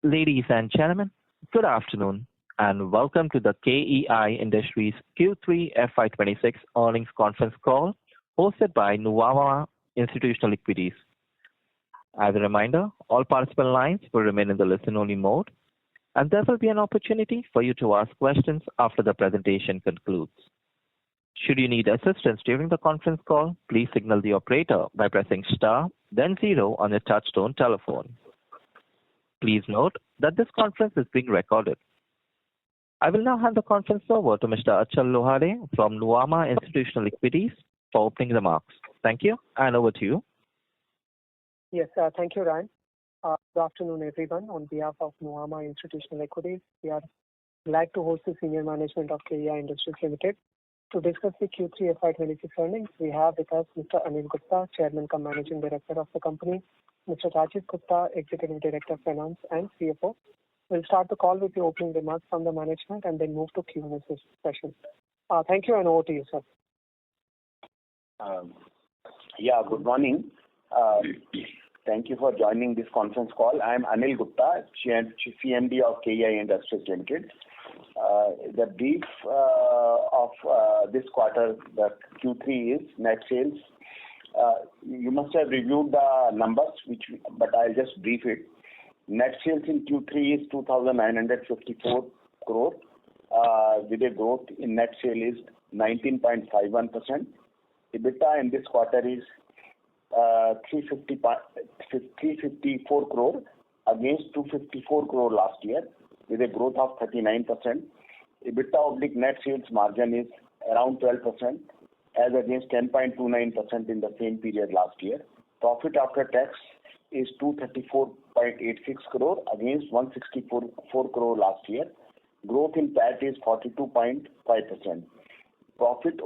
Ladies and gentlemen, good afternoon, and welcome to the KEI Industries Q3 FY26 earnings conference call hosted by Nuvama Institutional Equities. As a reminder, all participant lines will remain in the listen-only mode, and there will be an opportunity for you to ask questions after the presentation concludes. Should you need assistance during the conference call, please signal the operator by pressing star, then zero on your touch-tone telephone. Please note that this conference is being recorded. I will now hand the conference over to Mr. Achal Lohade from Nuvama Institutional Equities for opening remarks. Thank you, and over to you. Yes, thank you, Ryan. Good afternoon, everyone. On behalf of Nuvama Institutional Equities, we are glad to host the senior management of KEI Industries Limited. To discuss the Q3 FY26 earnings, we have with us Mr. Anil Gupta, Chairman cum Managing Director of the company, Mr. Rajiv Gupta, Executive Director of Finance and CFO. We'll start the call with the opening remarks from the management and then move to Q&A session. Thank you, and over to you, sir. Good morning. Thank you for joining this conference call. I am Anil Gupta, CMD of KEI Industries Limited. The brief of this quarter, the Q3 is net sales. You must have reviewed the numbers, but I'll just brief it. Net sales in Q3 is 2,954 crore, with a growth in net sale is 19.51%. EBITDA in this quarter is 354 crore against 254 crore last year, with a growth of 39%. EBITDA net sales margin is around 12%, as against 10.29% in the same period last year. Profit after tax is 234.86 crore against 164 crore last year. Growth in PAT is 42.5%. Profit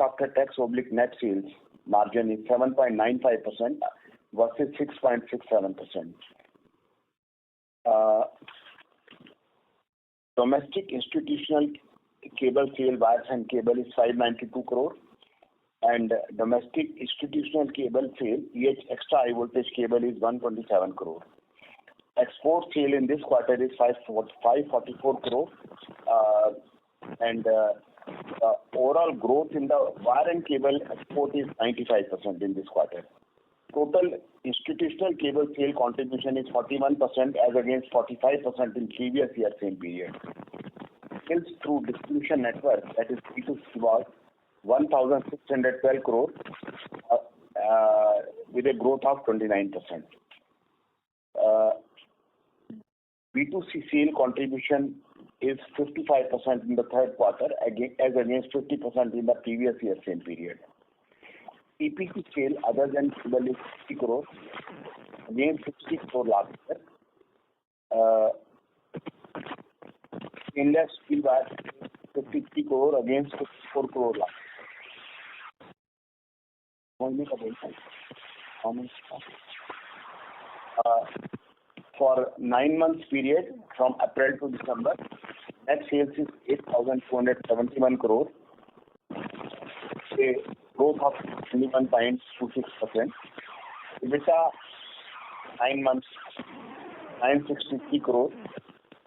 after tax net sales margin is 7.95% versus 6.67%. Domestic institutional cable sale wires and cable is 592 crore, and domestic institutional cable sale extra high voltage cable is 127 crore. Export sale in this quarter is 544 crore, and overall growth in the wire and cable export is 95% in this quarter. Total institutional cable sale contribution is 41% as against 45% in previous year same period. Sales through distribution network, that is B2C, was 1,612 crore with a growth of 29%. B2C sale contribution is 55% in the third quarter as against 50% in the previous year same period. EPC sale other than cable is 60 crore against 60 crore last year. Stainless steel wire 53 crore against 54 crore last year. For 9 months period from April to December, net sales is 8,271 crore, a growth of 21.26%. EBITDA 9 months 963 crore.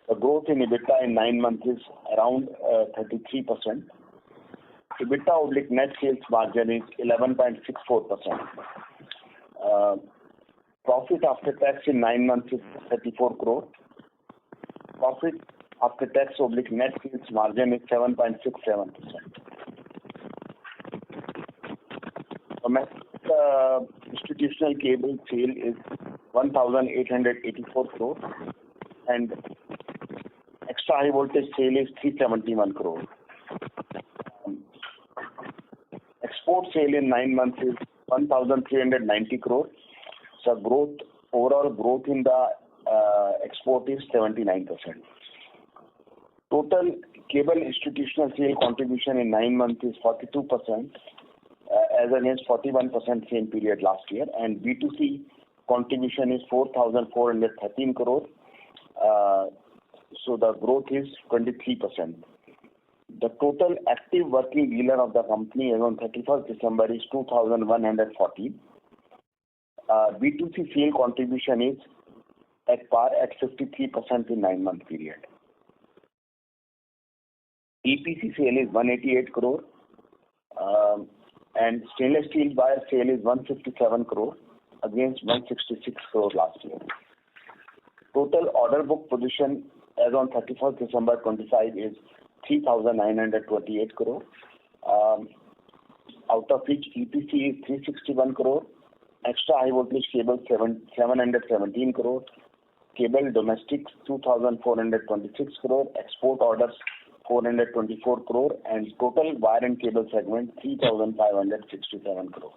The growth in EBITDA in 9 months is around 33%. EBITDA net sales margin is 11.64%. Profit after tax in 9 months is 34 crore. Profit after tax net sales margin is 7.67%. Domestic institutional cable sale is 1,884 crore, and extra high voltage sale is 371 crore. Export sale in 9 months is 1,390 crore. So overall growth in the export is 79%. Total cable institutional sale contribution in 9 months is 42%, as against 41% same period last year, and B2C contribution is 4,413 crore. So the growth is 23%. The total active working dealer of the company as on 31st December is 2,114. B2C sale contribution is at par at 53% in 9-month period. EPC sale is 188 crore and stainless steel wire sale is 157 crore against 166 crore last year. Total order book position as on 31st December 25 is 3,928 crore, out of which EPC is 361 crore, extra high voltage cable 717 crore, cable domestic 2,426 crore, export orders 424 crore, and total wire and cable segment 3,567 crore.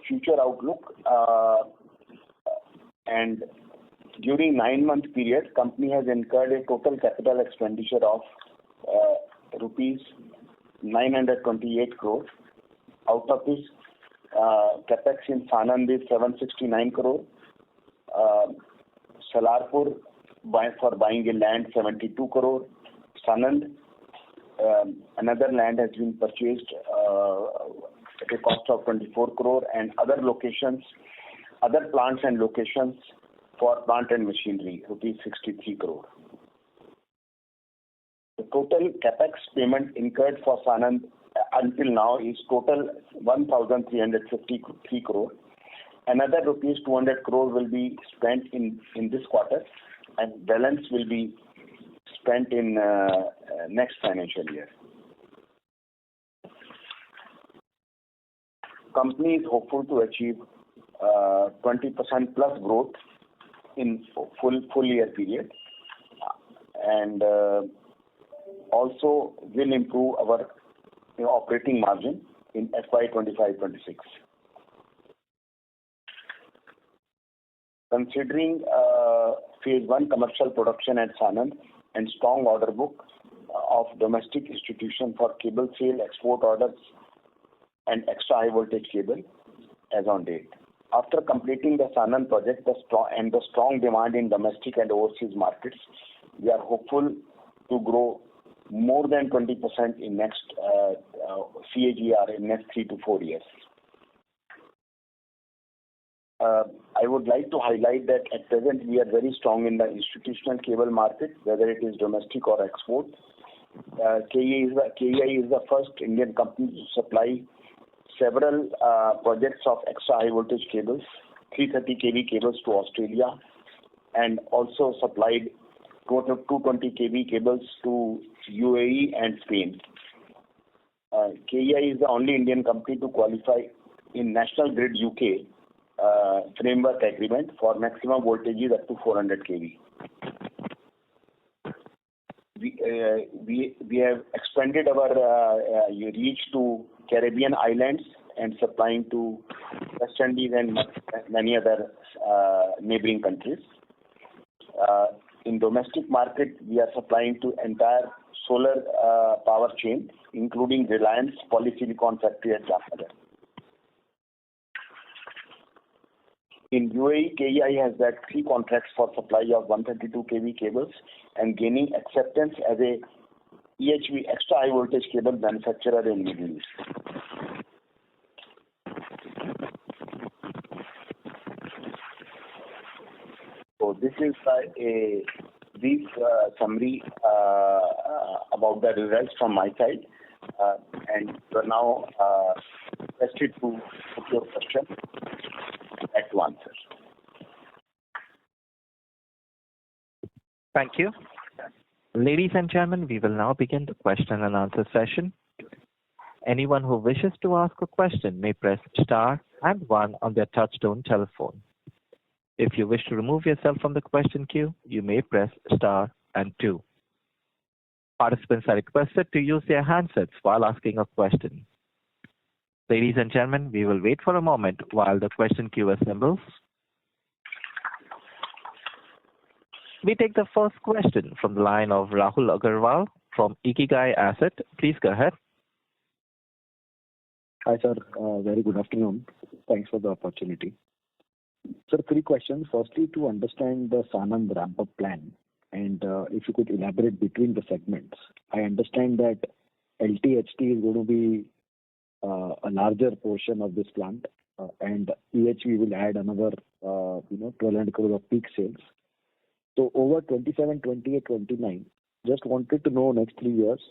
Future outlook and during 9-month period, company has incurred a total capital expenditure of rupees 928 crore. Out of this, capex in Sanand is 769 crore. Salarpur for buying a land 72 crore. Sanand, another land has been purchased at a cost of 24 crore, and other plants and locations for plant and machinery, rupees 63 crore. The total capex payment incurred for Sanand until now is total 1,353 crore. Another rupees 200 crore will be spent in this quarter, and balance will be spent in next financial year. Company is hopeful to achieve 20% plus growth in full year period, and also will improve our operating margin in FY25-26. Considering phase 1 commercial production at Sanand and strong order book of domestic institution for cable sale, export orders, and extra high voltage cable as on date. After completing the Sanand project, the strong demand in domestic and overseas markets, we are hopeful to grow more than 20% in next CAGR in next 3 to 4 years. I would like to highlight that at present we are very strong in the institutional cable market, whether it is domestic or export. KEI is the first Indian company to supply several projects of extra high voltage cables, 330 kV cables to Australia, and also supplied 220 kV cables to UAE and Spain. KEI is the only Indian company to qualify in National Grid UK framework agreement for maximum voltages up to 400 kV. We have expanded our reach to Caribbean islands and supplying to West Indies and many other neighboring countries. In domestic market, we are supplying to entire solar power chain, including Reliance Polysilicon factory at Jamnagar. In UAE, KEI has got 3 contracts for supply of 132 kV cables and gaining acceptance as a EHV extra high voltage cable manufacturer in Middle East. So this is a brief summary about the results from my side, and we are now interested to put your question at once. Thank you. Ladies and gentlemen, we will now begin the question and answer session. Anyone who wishes to ask a question may press star and 1 on their touchtone telephone. If you wish to remove yourself from the question queue, you may press star and 2. Participants are requested to use their handsets while asking a question. Ladies and gentlemen, we will wait for a moment while the question queue assembles. We take the first question from the line of Rahul Agarwal from Ikigai Asset. Please go ahead. Hi, sir. Very good afternoon. Thanks for the opportunity. Sir, 3 questions. Firstly, to understand the Sanand ramp-up plan, and if you could elaborate between the segments. I understand that LTHT is going to be a larger portion of this plant, and EHV will add another 1,200 crore of peak sales. So over 27, 28, 29, just wanted to know next 3 years,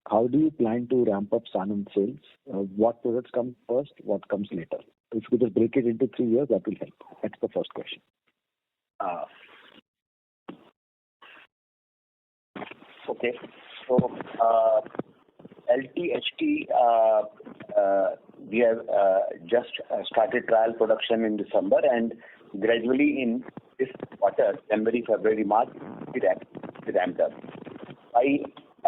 how do you plan to ramp up Sanand sales? What products come first? What comes later? If you could just break it into 3 years, that will help. That's the first question. Okay. So LTHT, we have just started trial production in December, and gradually in this quarter, January, February, March, we ramped up. By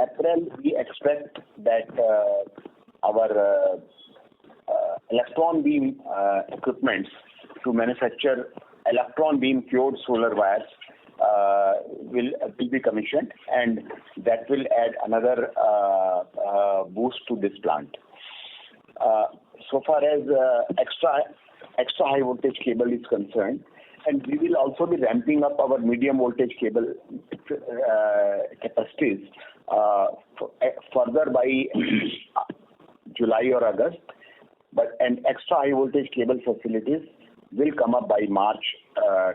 April, we expect that our electron beam equipments to manufacture electron beam cured solar wires will be commissioned, and that will add another boost to this plant. So far as extra high voltage cable is concerned, and we will also be ramping up our medium voltage cable capacities further by July or August, and extra high voltage cable facilities will come up by March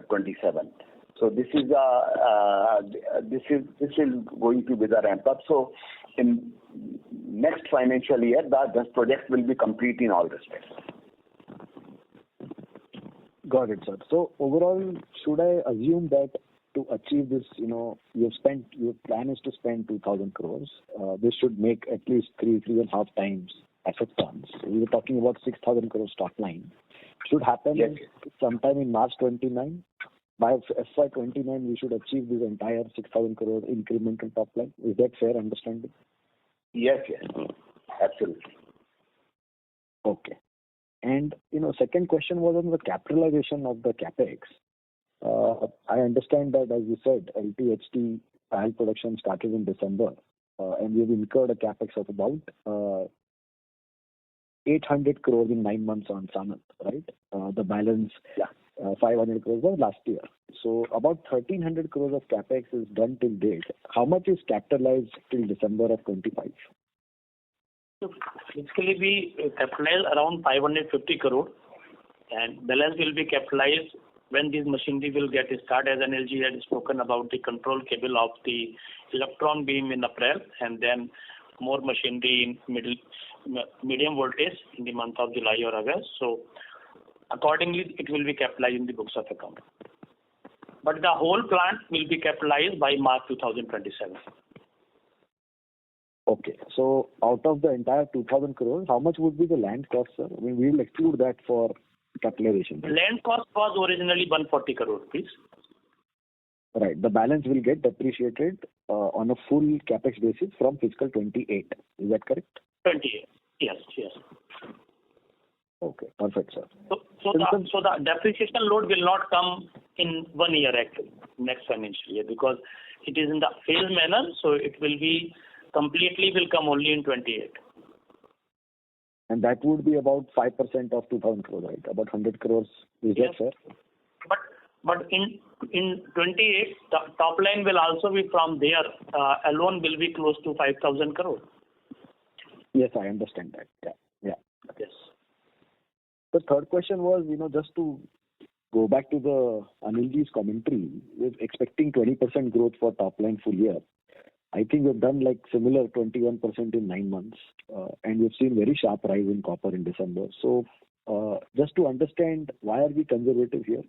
27. So this is going to be the ramp up. So in next financial year, this project will be complete in all respects. Got it, sir. So overall, should I assume that to achieve this, your plan is to spend 2,000 crores. This should make at least 3.5 times asset turns. We were talking about 6,000 crores top line. Should happen sometime in March 29. By FY29, we should achieve this entire 6,000 crores incremental top line. Is that fair understanding? Yes, absolutely. Okay. And, second question was on the capitalization of the capex. I understand that, as you said, LTHT trial production started in December, and we've incurred a capex of about 800 crores in 9 months on Sanand, right? The balance 500 crores was last year. So about 1,300 crores of capex is done till date. How much is capitalized till December of 25? So basically, we capitalize around 550 crore, and balance will be capitalized when this machinery will get started. As NLG had spoken about the control cable of the electron beam in April, and then more machinery in medium voltage in the month of July or August. So accordingly, it will be capitalized in the books of account. But the whole plant will be capitalized by March 2027. Okay. So out of the entire 2,000 crores, how much would be the land cost, sir? I mean, we will exclude that for capitalization. Land cost was originally 140 crore rupees. Right. The balance will get depreciated on a full capex basis from fiscal 28. Is that correct? 28. Yes. Okay. Perfect, sir. So the depreciation load will not come in 1 year actually, next financial year, because it is in the phase manner. So it will come only in 28. And that would be about 5% of 2,000 crores, right? About 100 crores. Is that fair? But in 28, the top line will also be from there. Alone will be close to 5,000 crores. Yes, I understand that. Yeah. Yes. The third question was, just to go back to the Anilji's commentary, we're expecting 20% growth for top line full year. I think we've done like similar 21% in 9 months, and we've seen very sharp rise in copper in December. So just to understand, why are we conservative here?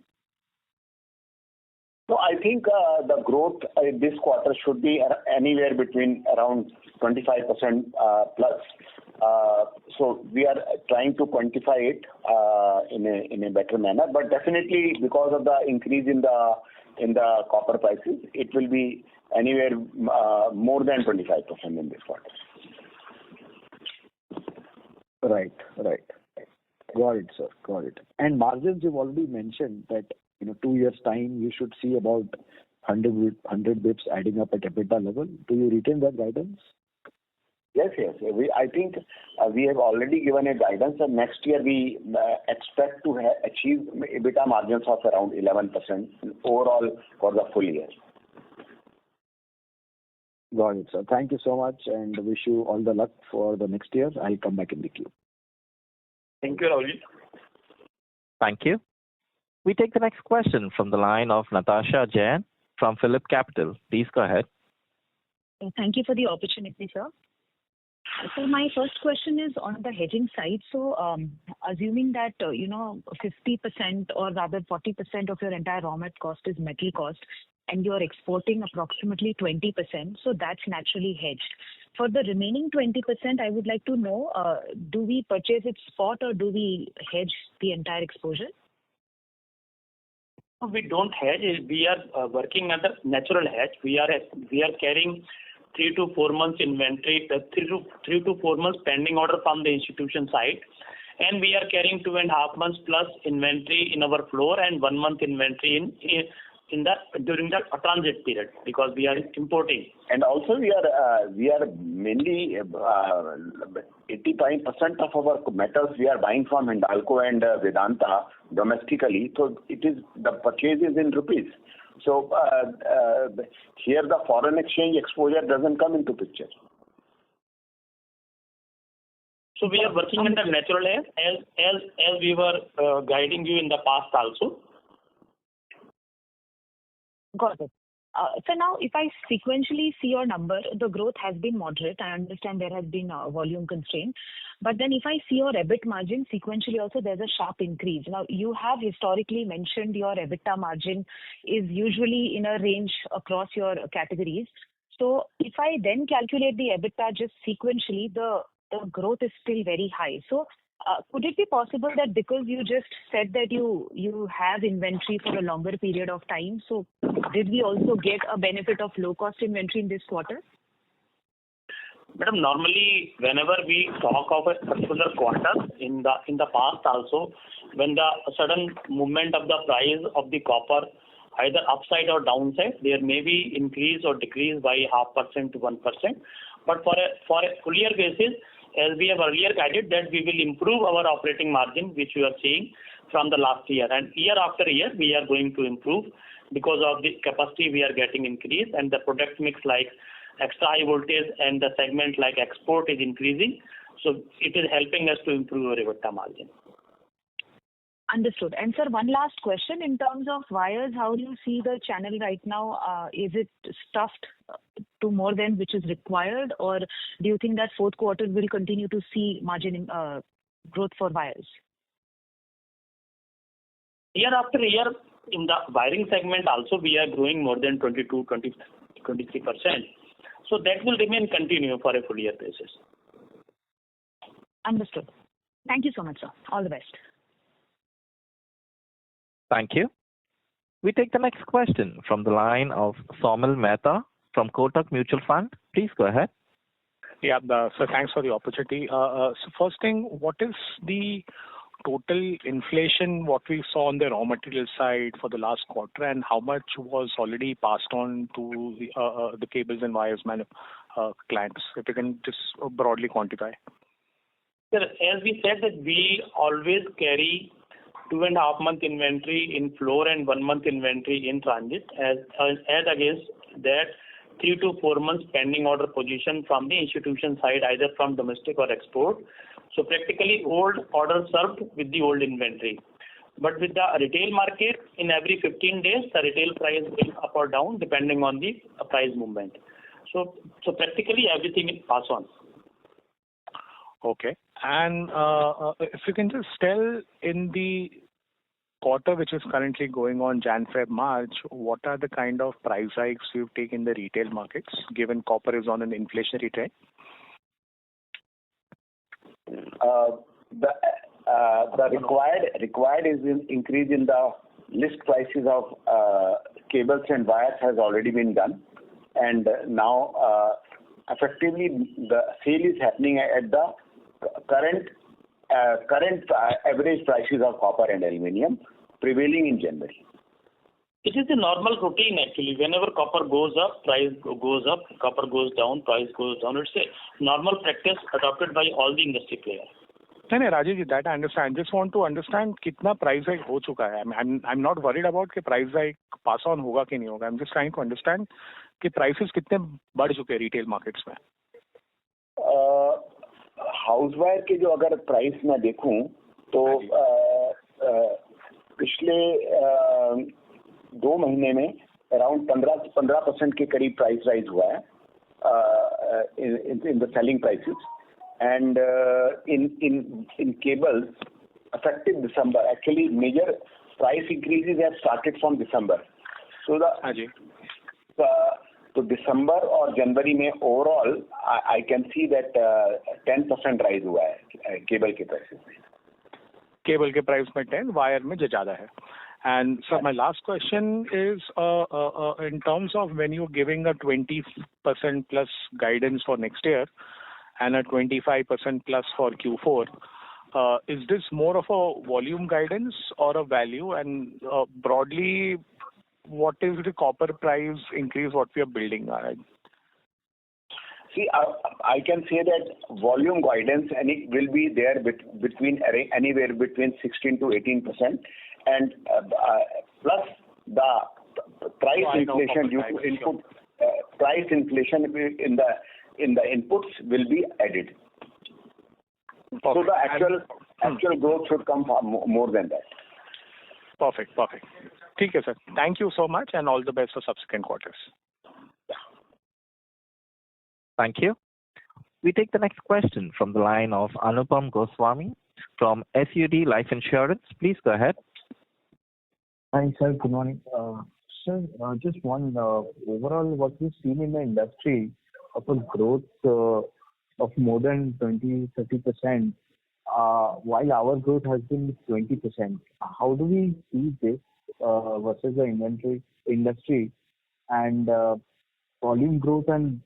So I think the growth this quarter should be anywhere between around 25% plus. So we are trying to quantify it in a better manner, but definitely because of the increase in the copper prices, it will be anywhere more than 25% in this quarter. Right. Got it, sir. Got it. And margins, you've already mentioned that 2 years time you should see about 100 bips adding up at EBITDA level. Do you retain that guidance? Yes. I think we have already given a guidance, and next year we expect to achieve EBITDA margins of around 11% overall for the full year. Got it, sir. Thank you so much, and wish you all the luck for the next year. I'll come back in the queue. Thank you, Rahul. Thank you. We take the next question from the line of Natasha Jain from Phillip Capital. Please go ahead. Thank you for the opportunity, sir. So my first question is on the hedging side. So assuming that, 50% or rather 40% of your entire raw mat cost is metal cost and you're exporting approximately 20%, so that's naturally hedged. For the remaining 20%, I would like to know, do we purchase it spot or do we hedge the entire exposure? We don't hedge. We are working under natural hedge. We are carrying 3 to 4 months inventory, 3 to 4 months pending order from the institution side, and we are carrying 2.5 months plus inventory in our floor and 1 month inventory during the transit period because we are importing. And also we are mainly 85% of our metals we are buying from Hindalco and Vedanta domestically. So it is the purchase is in rupees. So here the foreign exchange exposure doesn't come into picture. So we are working under natural hedge as we were guiding you in the past also. Got it. So now if I sequentially see your number, the growth has been moderate. I understand there has been a volume constraint. But then if I see your EBIT margin, sequentially also there's a sharp increase. Now you have historically mentioned your EBITDA margin is usually in a range across your categories. So if I then calculate the EBITDA just sequentially, the growth is still very high. So could it be possible that because you just said that you have inventory for a longer period of time, so did we also get a benefit of low cost inventory in this quarter? Madam, normally whenever we talk of a particular quarter in the past also, when the sudden movement of the price of the copper either upside or downside, there may be increase or decrease by 0.5% to 1%. But for a full year basis, as we have earlier guided that we will improve our operating margin, which we are seeing from the last year. And year after year, we are going to improve because of the capacity we are getting increased and the product mix like extra high voltage and the segment like export is increasing. So it is helping us to improve our EBITDA margin. Understood. And sir, one last question in terms of wires, how do you see the channel right now? Is it stuffed to more than which is required, or do you think that fourth quarter will continue to see margin growth for wires? Year after year, in the wiring segment also, we are growing more than 22, 20, 23%. So that will remain continue for a full year basis. Understood. Thank you so much, sir. All the best. Thank you. We take the next question from the line of Saumil Mehta from Kotak Mutual Fund. Please go ahead. Yeah, so thanks for the opportunity. So first thing, what is the total inflation what we saw on the raw material side for the last quarter, and how much was already passed on to the cables and wires clients? If you can just broadly quantify. Sir, as we said that we always carry 2.5 month inventory in floor and 1 month inventory in transit as against that 3 to 4 months pending order position from the institution side, either from domestic or export. So practically old order served with the old inventory. But with the retail market, in every 15 days, the retail price will up or down depending on the price movement. So practically everything is pass on. Okay. And if you can just tell in the quarter which is currently going on, Jan, Feb, March, what are the kind of price hikes you've taken in the retail markets, given copper is on an inflationary trend? The required is increase in the list prices of cables and wires has already been done, and now effectively the sale is happening at the current average prices of copper and aluminium prevailing in January. It is a normal routine actually. Whenever copper goes up, price goes up. Copper goes down, price goes down. It's a normal practice adopted by all the industry players. No, Rajesh, that I understand. Just want to understand कितना price hike हो चुका है. I'm not worried about कि price hike pass on होगा कि नहीं होगा. I'm just trying to understand कि prices कितने बढ़ चुके हैं retail markets में. हाउस वायर के जो अगर प्राइस मैं देखूं तो पिछले 2 महीने में अराउंड 15% के करीब प्राइस राइज हुआ है in the selling prices, and in cables effective December. Actually, major price increases have started from December. So तो December और January में overall I can see that 10% rise हुआ है केबल के प्राइसेस में. केबल के प्राइस में 10, वायर में जो ज़्यादा है. And so my last question is, in terms of when you're giving a 20% plus guidance for next year and a 25% plus for Q4, is this more of a volume guidance or a value? And broadly, what is the copper price increase what we are building on? See, I can say that volume guidance and it will be there between anywhere between 16 to 18%, and plus the price inflation due to input price inflation in the inputs will be added. Perfect. So the actual growth should come more than that. Perfect. ठीक है sir. Thank you so much and all the best for subsequent quarters. Thank you. We take the next question from the line of Anupam Goswami from SUD Life Insurance. Please go ahead. Hi, sir. Good morning. Sir, just one overall what we've seen in the industry of a growth of more than 20-30%, while our growth has been 20%. How do we see this versus the industry and volume growth and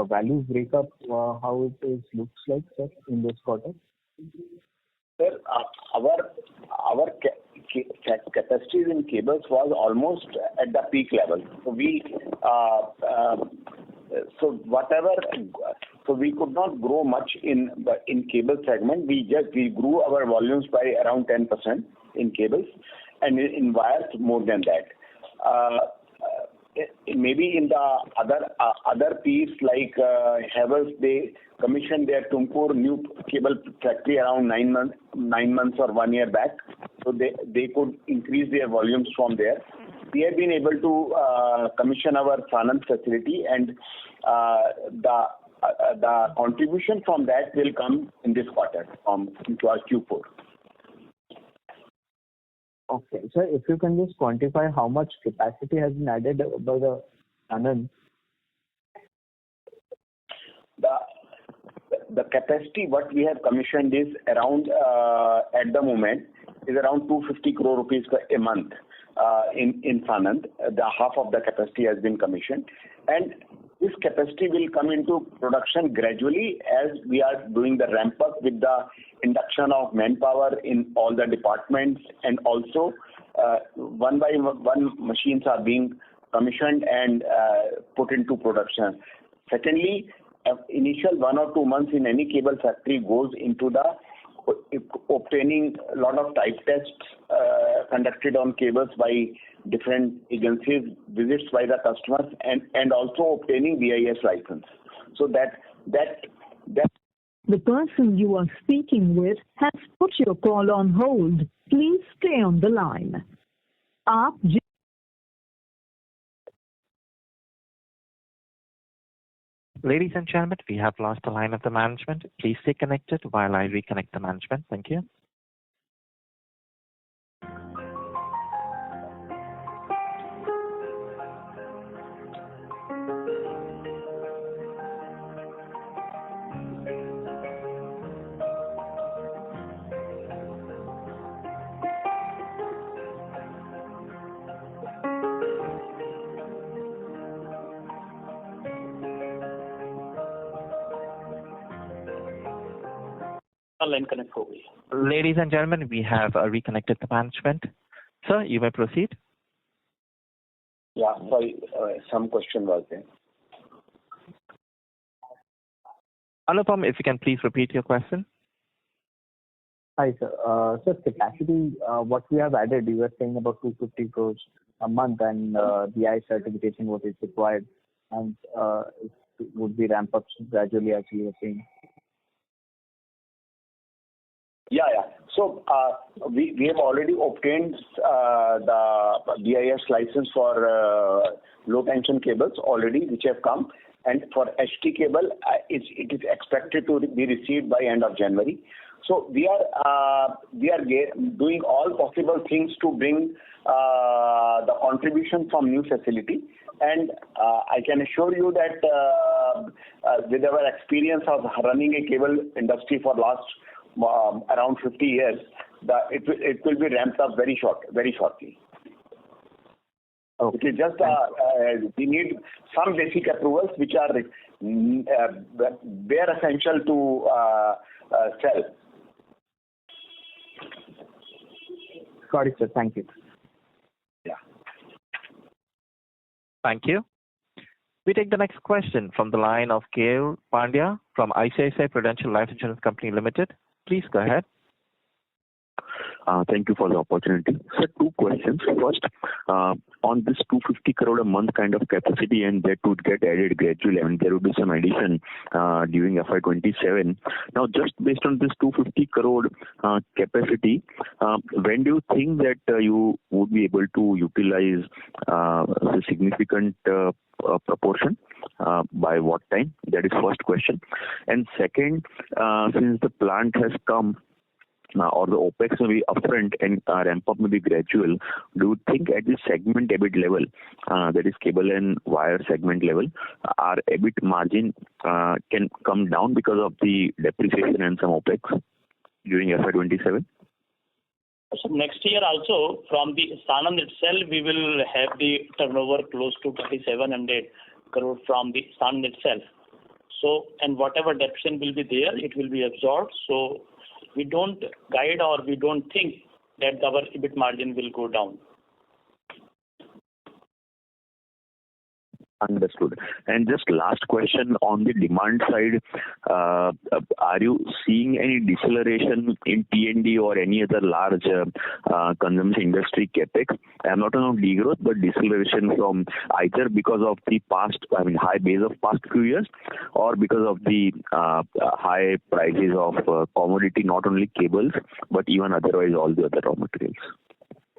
value breakup, how it looks like, sir, in this quarter? Sir, our capacities in cables was almost at the peak level. So we could not grow much in cable segment. We grew our volumes by around 10% in cables, and in wires more than that. Maybe in the other piece like Havels, they commissioned their Tumkur new cable factory around 9 months or 1 year back, so they could increase their volumes from there. We have been able to commission our Sanand facility, and the contribution from that will come in this quarter into our Q4. Okay, sir, if you can just quantify how much capacity has been added by the Sanand? The capacity what we have commissioned is around at the moment is around 250 crore rupees a month in Sanand. The half of the capacity has been commissioned, and this capacity will come into production gradually as we are doing the ramp up with the induction of manpower in all the departments, and also one by one machines are being commissioned and put into production. Secondly, initial 1 or 2 months in any cable factory goes into the obtaining a lot of type tests conducted on cables by different agencies, visits by the customers, and also obtaining BIS license. So that the person you are speaking with has put your call on hold. Please stay on the line. Ladies and gentlemen, we have lost the line of the management. Please stay connected while I reconnect the management. Thank you. Line connect ho gayi. Ladies and gentlemen, we have reconnected the management. Sir, you may proceed. Yeah, sorry, some question was there. Anupam, if you can please repeat your question. Hi, sir. Sir, capacity, what we have added, you were saying about 250 crores a month, and BI certification, what is required, and it would be ramp up gradually, as you were saying. Yeah. So we have already obtained the BIS license for low tension cables already, which have come, and for HT cable, it is expected to be received by end of January. So we are doing all possible things to bring the contribution from new facility, and I can assure you that with our experience of running a cable industry for last around 50 years, it will be ramped up very shortly. Okay. It is just we need some basic approvals which are bare essential to sell. Got it, sir. Thank you. Yeah. Thank you. We take the next question from the line of KEI Pandya from ICICI Prudential Life Insurance Company Limited. Please go ahead. Thank you for the opportunity. Sir, two questions. First, on this 250 crore a month kind of capacity, and that would get added gradually, and there would be some addition during FY27. Now, just based on this 250 crore capacity, when do you think that you would be able to utilize a significant proportion? By what time? That is first question. And second, since the plant has come, or the OPEX may be upfront and ramp up may be gradual, do you think at the segment EBIT level, that is cable and wire segment level, our EBIT margin can come down because of the depreciation and some OPEX during FY27? So next year also, from the Sanand itself, we will have the turnover close to 2,700 crore from the Sanand itself. So, and whatever depreciation will be there, it will be absorbed. So we don't guide or we don't think that our EBIT margin will go down. Understood. And just last question on the demand side, are you seeing any deceleration in T&D or any other large consumption industry capex? I'm not on degrowth, but deceleration from either because of the past, high base of past few years, or because of the high prices of commodity, not only cables, but even otherwise all the other raw materials.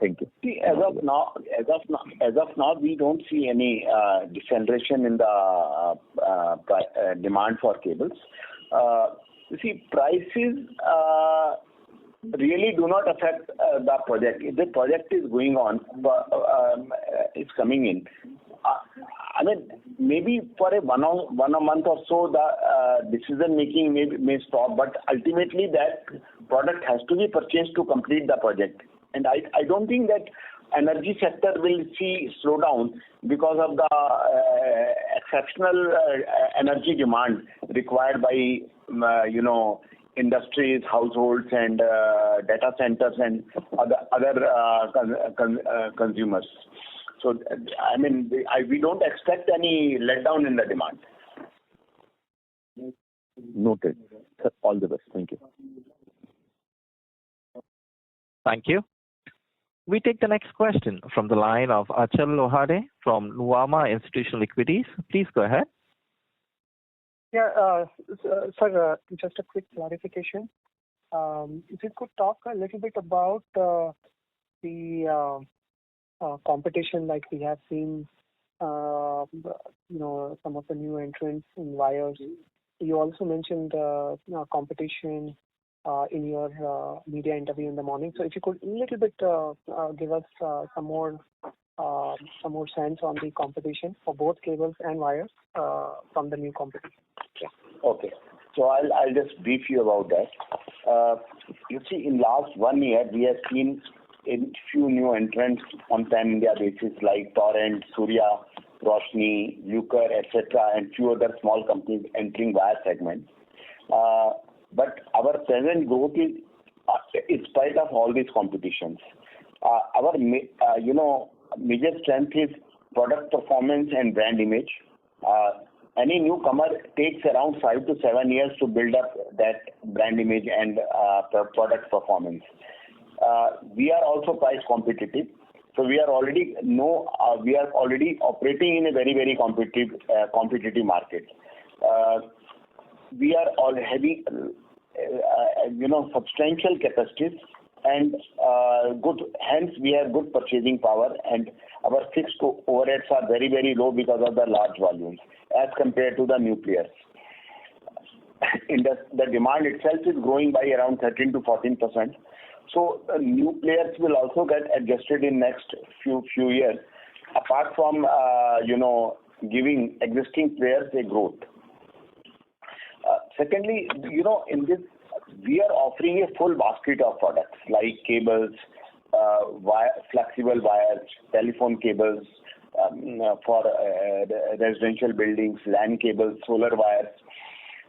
Thank you. See, as of now, we don't see any deceleration in the demand for cables. You see, prices really do not affect the project. If the project is going on, it's coming in. Maybe for one a month or so, the decision making may stop, but ultimately that product has to be purchased to complete the project. And I don't think that energy sector will see slowdown because of the exceptional energy demand required by industries, households, and data centers and other consumers. So we don't expect any letdown in the demand. Noted. All the best. Thank you. Thank you. We take the next question from the line of Achal Lohade from Nuvama Institutional Equities. Please go ahead. Yeah, sir, just a quick clarification. If you could talk a little bit about the competition, like we have seen, some of the new entrants in wires. You also mentioned competition in your media interview in the morning. So if you could a little bit give us some more sense on the competition for both cables and wires from the new competition. Yeah. Okay. So I'll just brief you about that. You see, in last 1 year, we have seen a few new entrants on pan-India basis like Torrent, Surya, Roshni, Luker, etc., and few other small companies entering wire segment. But our present growth is in spite of all these competitions. Our major strength is product performance and brand image. Any newcomer takes around 5 to 7 years to build up that brand image and product performance. We are also price competitive, so we are already operating in a very, very competitive market. We are all having substantial capacities and good. Hence, we have good purchasing power, and our fixed overheads are very, very low because of the large volumes as compared to the new players. The demand itself is growing by around 13 to 14%. So new players will also get adjusted in next few years, apart from giving existing players a growth. Secondly, in this we are offering a full basket of products like cables, flexible wires, telephone cables for residential buildings, LAN cables, solar wires,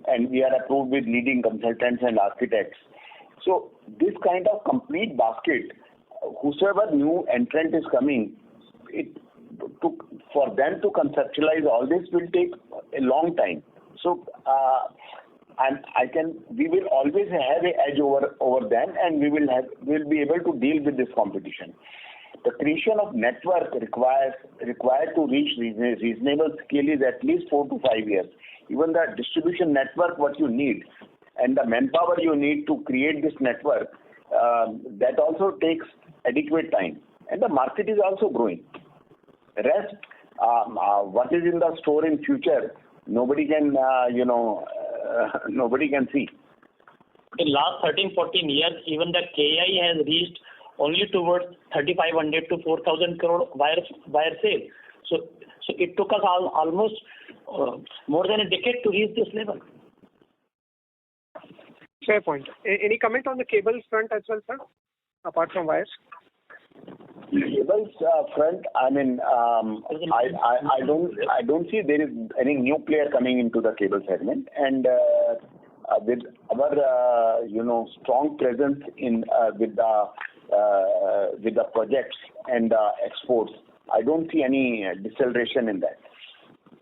and we are approved with leading consultants and architects. So this kind of complete basket, whosoever new entrant is coming, for them to conceptualize all this will take a long time. So we will always have an edge over them, and we'll be able to deal with this competition. The creation of network required to reach reasonable scale is at least 4 to 5 years. Even the distribution network, what you need, and the manpower you need to create this network, that also takes adequate time. And the market is also growing. Rest, what is in the store in future, nobody can see. In last 13-14 years, even the KEI has reached only towards 3,500 to 4,000 crore wire sale. So it took us almost more than a decade to reach this level. Fair point. Any comment on the cables front as well, sir, apart from wires? Cables front, I don't see there is any new player coming into the cable segment, and with our strong presence in with the projects and exports, I don't see any deceleration in that.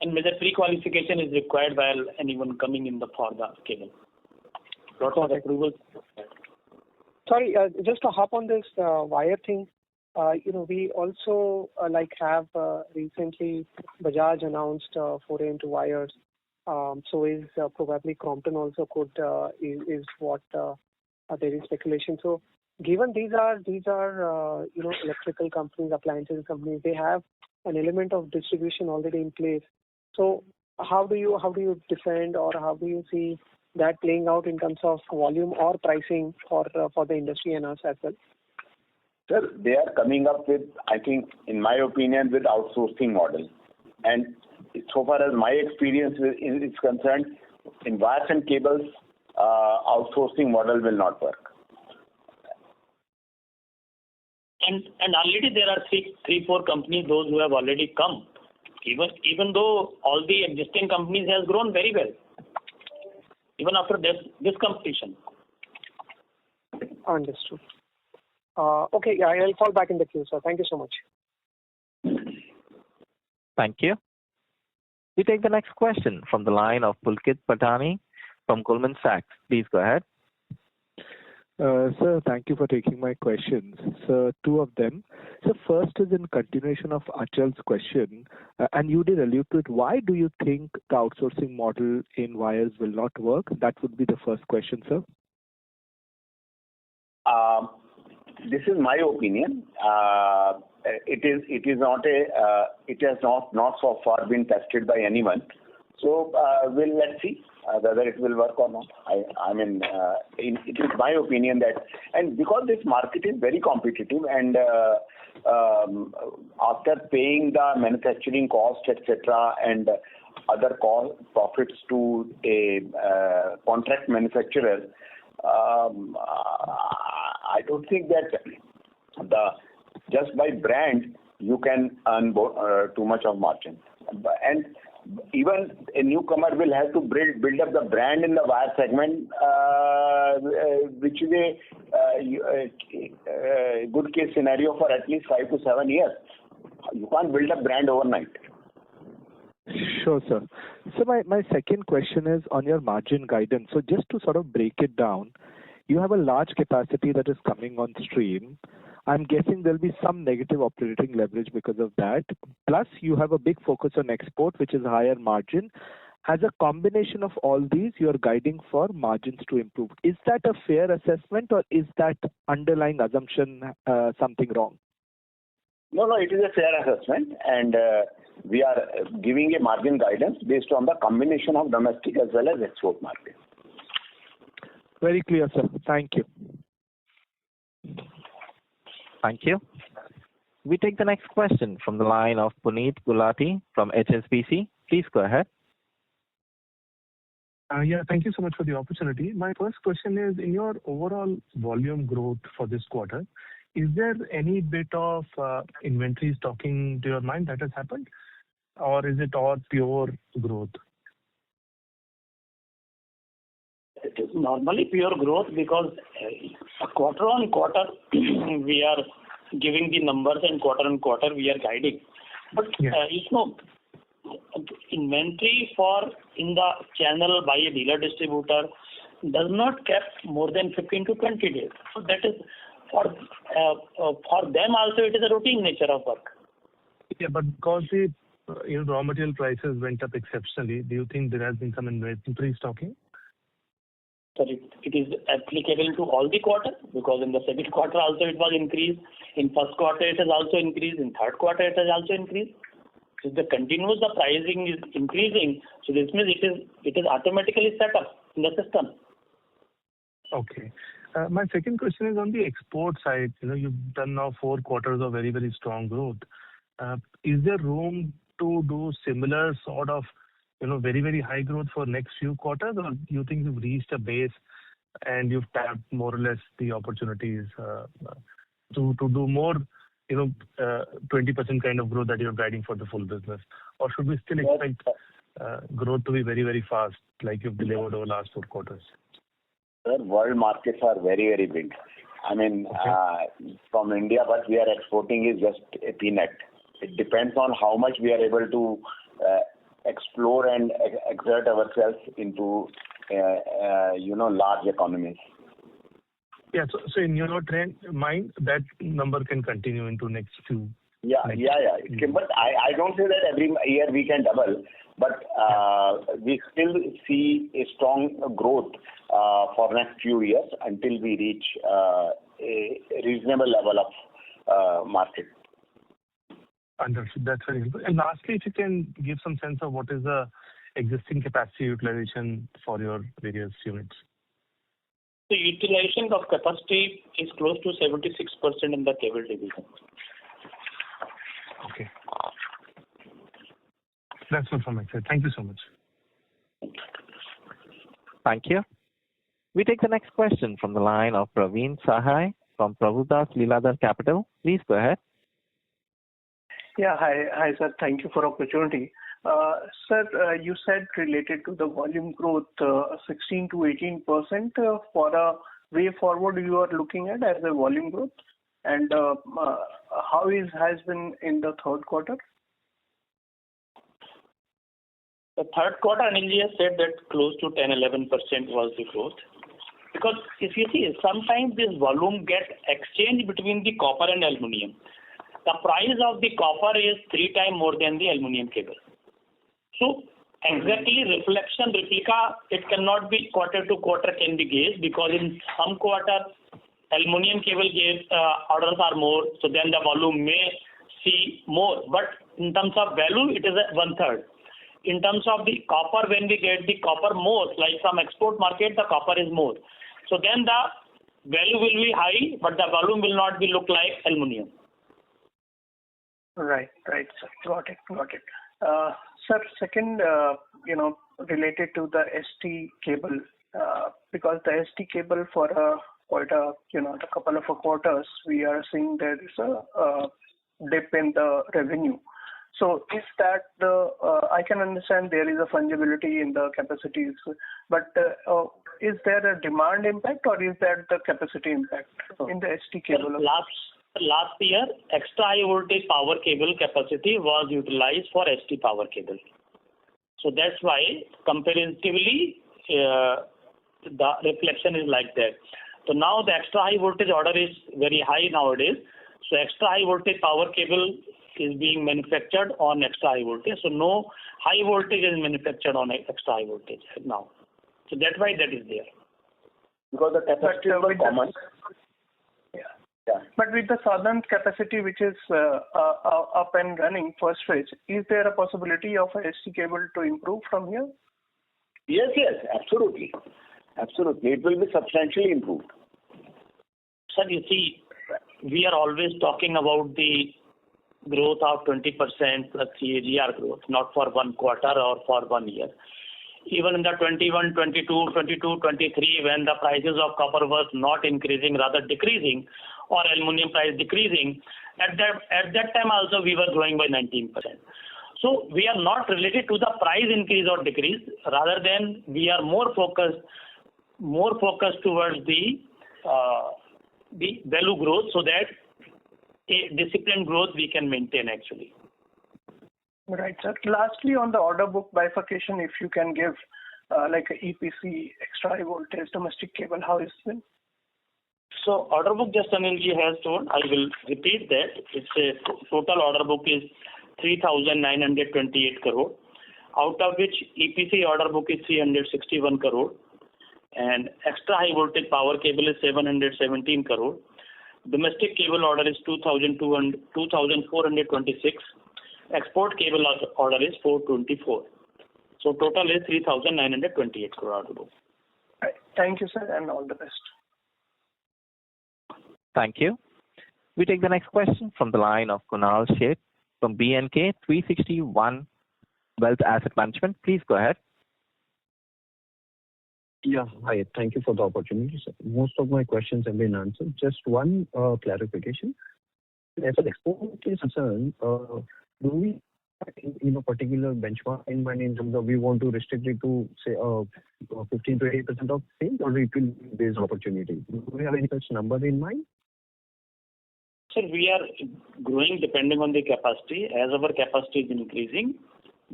And whether pre-qualification is required by anyone coming in for the cable. Lots of approvals. Sorry, just to hop on this wire thing. We also have recently Bajaj announced foray into wires. So is probably Crompton also is what there is speculation. So given these are electrical companies, appliances companies, they have an element of distribution already in place. So how do you defend, or how do you see that playing out in terms of volume or pricing for the industry and us as well? Sir, they are coming up with, I think, in my opinion, with outsourcing model. And so far as my experience is concerned, in wires and cables, outsourcing model will not work. And already there are three, four companies, those who have already come. Even though all the existing companies has grown very well, even after this competition. Understood. Okay, I'll fall back in the queue, sir. Thank you so much. Thank you. We take the next question from the line of Pulkit Patani from Goldman Sachs. Please go ahead. Sir, thank you for taking my questions. So, two of them. So, first is in continuation of Achal's question, and you did allude to it. Why do you think the outsourcing model in wires will not work? That would be the first question, sir. This is my opinion. It has not so far been tested by anyone. So let's see whether it will work or not. It is my opinion that, and because this market is very competitive, and after paying the manufacturing cost, etc., and other profits to a contract manufacturer, I don't think that just by brand you can earn too much of margin. And even a newcomer will have to build up the brand in the wire segment, which is a good case scenario for at least 5 to 7 years. You can't build a brand overnight. Sure, sir. So my second question is on your margin guidance. So just to sort of break it down, you have a large capacity that is coming on stream. I'm guessing there'll be some negative operating leverage because of that. Plus, you have a big focus on export, which is higher margin. as a combination of all these, you are guiding for margins to improve. Is that a fair assessment, or is that underlying assumption something wrong? No, it is a fair assessment, and we are giving a margin guidance based on the combination of domestic as well as export market. Very clear, sir. Thank you. Thank you. We take the next question from the line of Puneet Gulati from HSBC. Please go ahead. Thank you so much for the opportunity. My first question is, in your overall volume growth for this quarter, is there any bit of inventory stocking to your mind that has happened, or is it all pure growth? It is normally pure growth because quarter on quarter we are giving the numbers, and quarter on quarter we are guiding. But inventory in the channel by a dealer distributor does not keep more than 15 to 20 days. So that is for them also it is a routine nature of work. Yeah, but because the raw material prices went up exceptionally, do you think there has been some inventory stocking? Sorry, it is applicable to all the quarters, because in the second quarter also it was increased. In first quarter it has also increased. In third quarter it has also increased. So the pricing is increasing. So this means it is automatically set up in the system. Okay. My second question is on the export side. You've done now 4 quarters of very, very strong growth. Is there room to do similar sort of very, very high growth for next few quarters, or do you think you've reached a base and you've tapped more or less the opportunities to do more 20% kind of growth that you're guiding for the full business? Or should we still expect growth to be very, very fast like you've delivered over the last 4 quarters? Sir, world markets are very, very big. I mean, from India, what we are exporting is just a peanut. It depends on how much we are able to explore and exert ourselves into large economies. Yeah, so in your mind, that number can continue into next few. Yeah. It can, but I don't say that every year we can double, but we still see a strong growth for next few years until we reach a reasonable level of market. Understood. That's very helpful. And lastly, if you can give some sense of what is the existing capacity utilization for your various units. The utilization of capacity is close to 76% in the cable division. Okay. That's all from my side. Thank you so much. Thank you. We take the next question from the line of Praveen Sahai from Prabhudas Lilladher Capital. Please go ahead. Yeah, hi sir. Thank you for opportunity. Sir, you said related to the volume growth, 16 to 18% for a way forward you are looking at as a volume growth, and how has been in the third quarter? The third quarter, Anil has said that close to 10-11% was the growth. Because if you see, sometimes this volume gets exchanged between the copper and aluminium. The price of the copper is 3 times more than the aluminium cable. So exactly replica, it cannot be quarter to quarter can be gauged, because in some quarter aluminium cable orders are more, so then the volume may see more. But in terms of value, it is 1/3. In terms of the copper, when we get the copper more, like from export market, the copper is more. So then the value will be high, but the volume will not be look like aluminium. Right, sir. Got it. Sir, second, related to the ST cable, because the ST cable for quite a couple of quarters, we are seeing there is a dip in the revenue. So is that I can understand there is a fungibility in the capacities, but is there a demand impact, or is that the capacity impact in the ST cable? Last year, extra high voltage power cable capacity was utilized for ST power cable. So that's why comparatively the reflection is like that. So now the extra high voltage order is very high nowadays. So extra high voltage power cable is being manufactured on extra high voltage. So no high voltage is manufactured on extra high voltage now. So that's why that is there. Because the capacity is common. Yeah. But with the southern capacity which is up and running first phase, is there a possibility of a ST cable to improve from here? Yes, absolutely. Absolutely. It will be substantially improved. Sir, you see, we are always talking about the growth of 20% plus CAGR growth, not for 1 quarter or for 1 year. Even in the 21, 22, 23, when the prices of copper was not increasing, rather decreasing, or aluminum price decreasing, at that time also we were growing by 19%. So we are not related to the price increase or decrease, rather than we are more focused towards the value growth, so that a disciplined growth we can maintain actually. Right, sir. Lastly, on the order book bifurcation, if you can give like a EPC, extra high voltage, domestic cable, how is it? So order book, just Anilji has told, I will repeat that. It's a total order book is 3,928 crore, out of which EPC order book is 361 crore, and extra high voltage power cable is 717 crore. Domestic cable order is 2,426. Export cable order is 424. So total is 3,928 crore order book. Right. Thank you, sir, and all the best. Thank you. We take the next question from the line of Kunal Sheth from BNK 361 Wealth Asset Management. Please go ahead. Yeah, hi. Thank you for the opportunity, sir. Most of my questions have been answered. Just one clarification. As an export is concerned, do we in a particular benchmark in mind in terms of we want to restrict it to say 15 to 80% of sales, or it will be based opportunity? Do we have any such number in mind? Sir, we are growing depending on the capacity. As our capacity is increasing,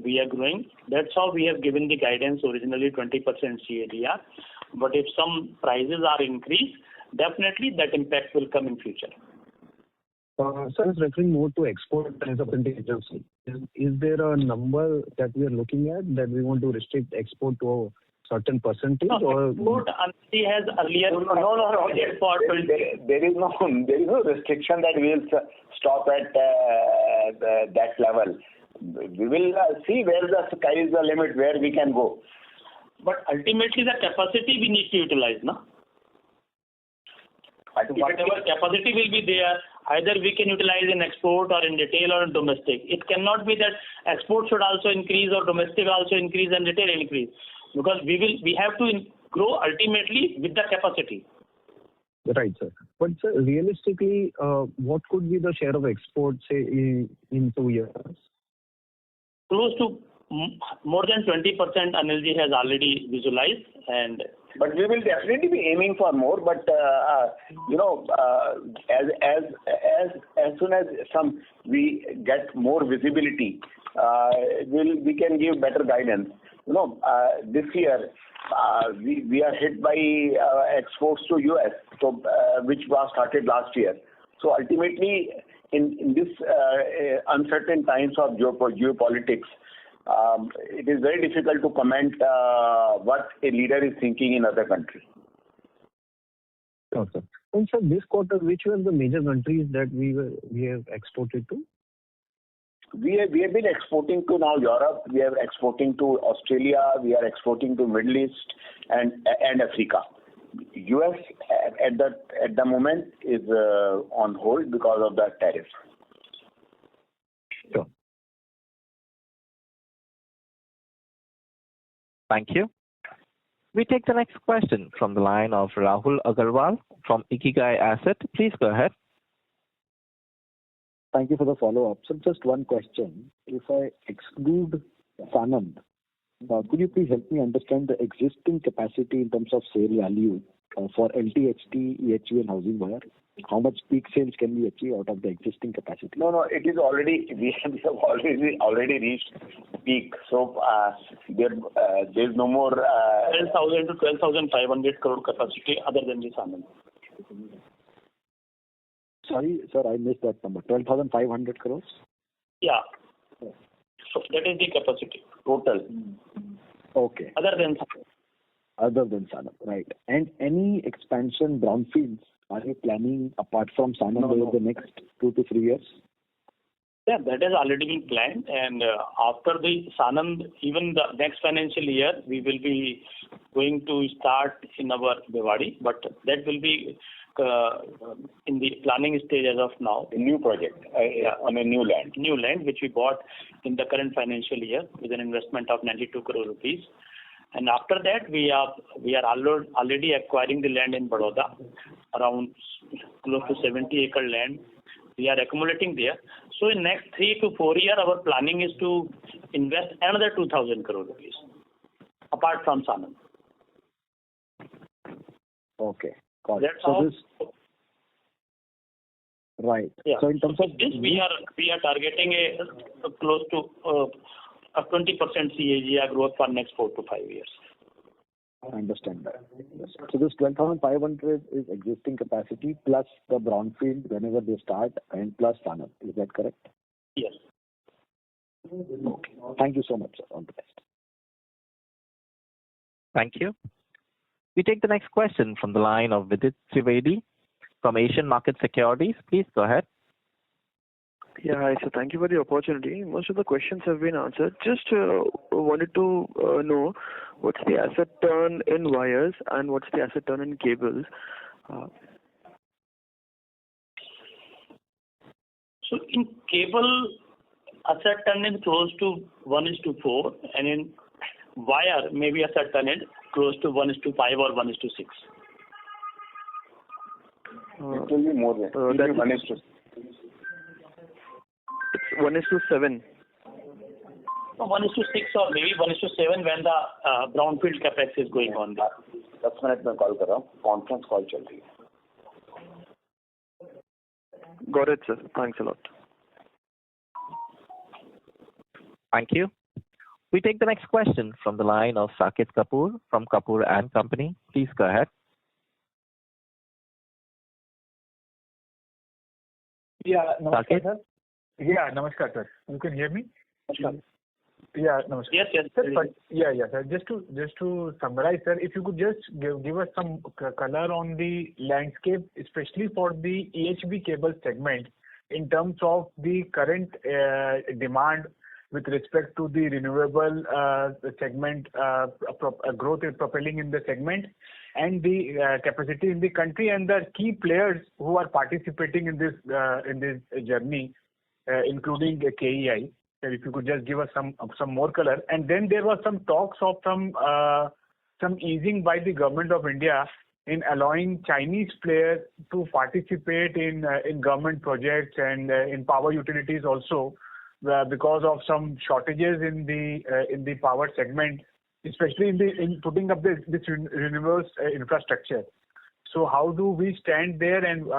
we are growing. That's how we have given the guidance originally 20% CAGR. But if some prices are increased, definitely that impact will come in future. Sir, I was referring more to export as a percentage of sales. Is there a number that we are looking at that we want to restrict export to a certain percentage? No, export he has earlier. No. There is no restriction that we will stop at that level. We will see where the sky is the limit, where we can go. But ultimately the capacity we need to utilize, no? Whatever capacity will be there, either we can utilize in export or in retail or in domestic. It cannot be that export should also increase or domestic also increase and retail increase, because we have to grow ultimately with the capacity. Right, sir. But sir, realistically, what could be the share of export, say, in 2 years? Close to more than 20%. Anilji has already visualized, but we will definitely be aiming for more. But as soon as we get more visibility, we can give better guidance. This year we are hit by exports to US, so which was started last year. So ultimately, in this uncertain times of geopolitics, it is very difficult to comment what a leader is thinking in other countries. Sure, sir. And sir, this quarter, which were the major countries that we have exported to? We have been exporting to now Europe. We are exporting to Australia. We are exporting to Middle East and Africa. US at the moment is on hold because of the tariffs. Sure. Thank you. We take the next question from the line of Rahul Agarwal from Ikigai Asset. Please go ahead. Thank you for the follow-up. So just one question. If I exclude Sanand, could you please help me understand the existing capacity in terms of sale value for LT, HT, EHV and housing wire? How much peak sales can we achieve out of the existing capacity? No, it is already, we have already reached peak. So there's no more 12,000 to 12,500 crore capacity other than the Sanand. Sorry, sir, I missed that number. 12,500 crores? Yeah. So that is the capacity total. Okay. Other than Sanand, right. And any expansion brownfields are you planning apart from Sanand over the next 2 to 3 years? Yeah, that has already been planned, and after the Sanand, even the next financial year, we will be going to start in our Bhiwadi, but that will be in the planning stage as of now. A new project on a new land. New land which we bought in the current financial year with an investment of 92 crore rupees. And after that, we are already acquiring the land in Baroda, around close to 70-acre land. We are accumulating there. So in next 3 to 4 years, our planning is to invest another 2,000 crore rupees, apart from Sanand. Okay, got it. That's So how, this, right. yeah. So in terms of this, we are targeting a close to a 20% CAGR growth for next 4 to 5 years. I understand that. So this 12,500 is existing capacity plus the brownfield whenever they start and plus Sanand. Is that correct? Yes. Okay. Thank you so much, sir. All the best. Thank you. We take the next question from the line of Vidit Trivedi from Asian Market Securities. Please go ahead. Yeah, hi, so thank you for the opportunity. Most of the questions have been answered. Just wanted to know what's the asset turn in wires and what's the asset turn in cables. So in cable, asset turn is close to 1:4, and in wire, maybe asset turn is close to 1:5 or 1:6. It will be more than. That 1:6. It's 1:7. 1:6 or maybe 1:7 when the brownfield capex is going on there. 10 minute में call कर रहा हूँ, conference call चल रही है. Got it, sir. Thanks a lot. Thank you. We take the next question from the line of Saket Kapoor from Kapoor and Company. Please go ahead. Yeah, namaskar, Saket? sir. Yeah, namaskar, sir. You can hear me? Yeah, namaskar. Yes. Sir, sir. Just to summarize, sir, if you could just give us some color on the landscape, especially for the EHV cable segment, in terms of the current demand with respect to the renewable segment, growth is propelling in the segment, and the capacity in the country, and the key players who are participating in this journey, including KEI. So if you could just give us some more color. And then there was some talks of some easing by the government of India in allowing Chinese players to participate in government projects and in power utilities also, because of some shortages in the power segment, especially in putting up this renewables infrastructure. So how do we stand there, and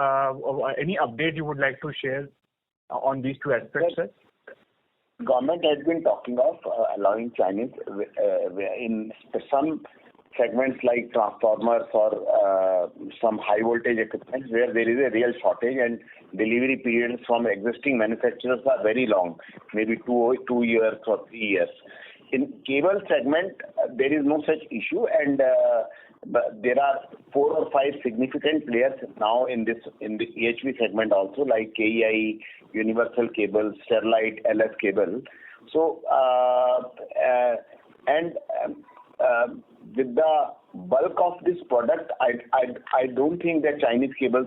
any update you would like to share on these two aspects, sir? Government has been talking of allowing Chinese in some segments like transformers or some high voltage equipment where there is a real shortage and delivery periods from existing manufacturers are very long, maybe 2 years or 3 years. In cable segment, there is no such issue, and but there are 4 or 5 significant players now in the EHV segment also, like KEI, Universal Cable, Sterlite, LS Cable. So with the bulk of this product, I don't think that Chinese cables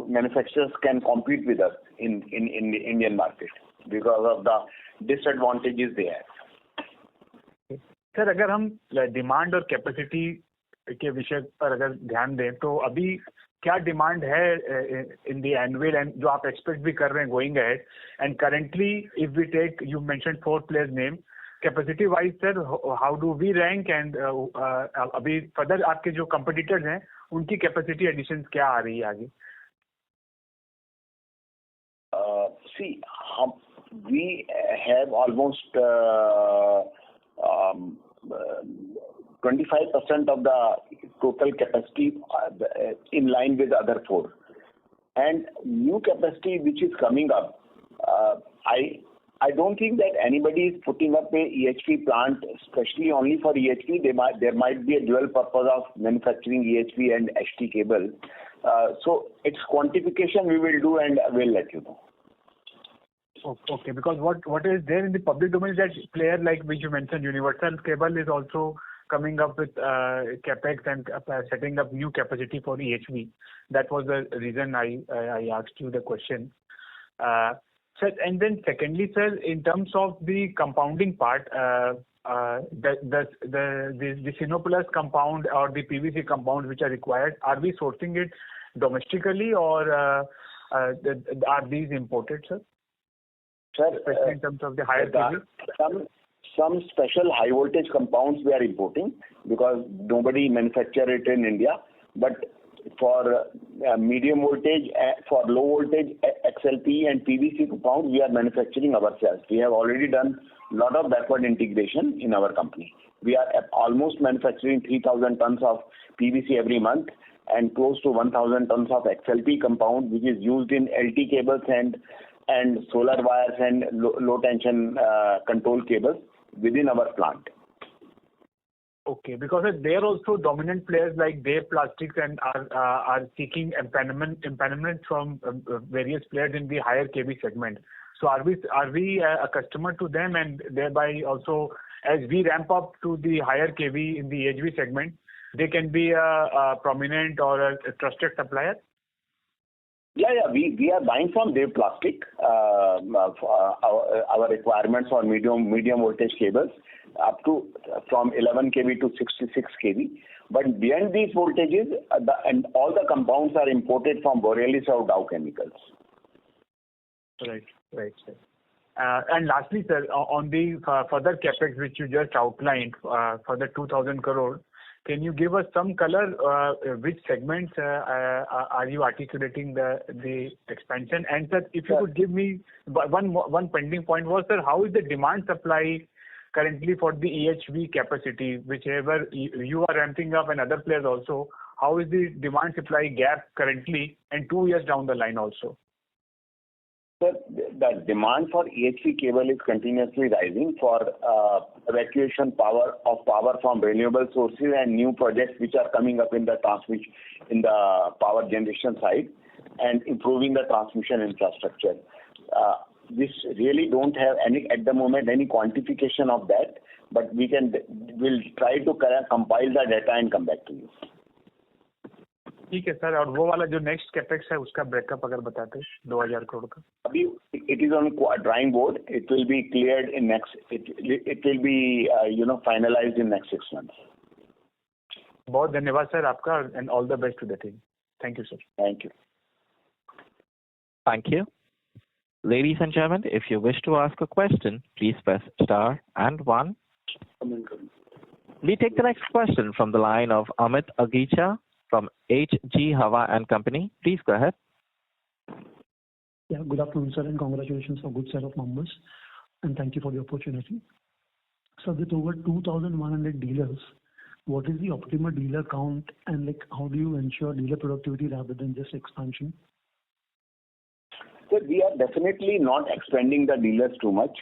manufacturers can compete with us in the Indian market because of the disadvantages there. Sir, अगर हम demand और capacity के विषय पर अगर ध्यान दें तो अभी क्या डिमांड है इन द एनुअल, एंड जो आप एक्सपेक्ट भी कर रहे हैं going ahead, and currently if we take, you mentioned 4 players name, capacity wise sir how do we rank, and अभी फर्दर आपके जो कंपटीटर्स हैं उनकी कैपेसिटी एडिशंस क्या आ रही है आगे? See, we have almost 25% of the total capacity in line with other 4. And new capacity which is coming up I don't think that anybody is putting up a EHV plant, especially only for EHV. There might be a dual purpose of manufacturing EHV and HT cable. So its quantification we will do and we'll let you know. Okay, because what is there in the public domain is that player like which you mentioned, Universal Cable is also coming up with capex and setting up new capacity for EHV. That was the reason I asked you the question. Sir, and then secondly, sir, in terms of the compounding part, the Sinoplus compound or the PVC compound which are required, are we sourcing it domestically or are these imported, sir? Sir, especially in terms of the higher kV? Some special high voltage compounds we are importing because nobody manufacture it in India. But for medium voltage, for low voltage XLP and PVC compound, we are manufacturing ourselves. We have already done a lot of backward integration in our company. We are almost manufacturing 3,000 tons of PVC every month and close to 1,000 tons of XLP compound, which is used in LT cables and solar wires and low tension control cables within our plant. Okay, because they are also dominant players like Dev Plastics and are seeking empanelment from various players in the higher kV segment. So are we a customer to them, and thereby also as we ramp up to the higher kV in the HV segment, they can be a prominent or a trusted supplier? Yeah. We are buying from Dev Plastic our requirements for medium voltage cables up to from 11 kV to 66 kV. But beyond these voltages, and all the compounds are imported from Borealis or Dow Chemicals. Right, sir. And lastly, sir, on the further capex which you just outlined for the 2,000 crore, can you give us some color which segments are you articulating the expansion? And sir, if you could give me one pending point was, sir, how is the demand supply currently for the EHV capacity, whichever you are ramping up and other players also, how is the demand supply gap currently and 2 years down the line also? Sir, the demand for EHV cable is continuously rising for evacuation power from renewable sources and new projects which are coming up in the transmission, in the power generation side, and improving the transmission infrastructure. This really don't have at the moment any quantification of that, but we'll try to compile the data and come back to you. ठीक है sir, और वो वाला जो next capex है उसका breakup अगर बताते 2000 करोड़ का. अभी it is on drawing board. It will be cleared in next. It will be finalized in next 6 months. बहुत धन्यवाद सर आपका and all the best to the team. Thank you, sir. Thank you. Thank you. Ladies and gentlemen, if you wish to ask a question, please press star and 1. We take the next question from the line of Amit Agicha from HG Hawa and Company. Please go ahead. Yeah, good afternoon, sir, and congratulations for good set of numbers, and thank you for the opportunity. So with over 2,100 dealers, what is the optimal dealer count, and how do you ensure dealer productivity rather than just expansion? So we are definitely not expanding the dealers too much.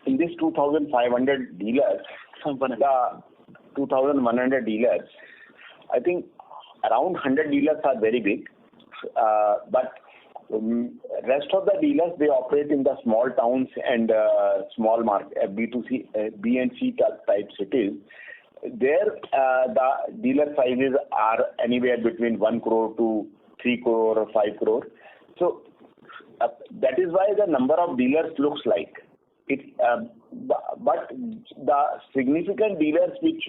In this 2,500 dealers, the 2,100 dealers, I think around 100 dealers are very big, but rest of the dealers, they operate in the small towns and small market, B2C, B and C type cities. There, the dealer sizes are anywhere between 1 crore to 3 crore or 5 crore. So that is why the number of dealers looks like it. But the significant dealers which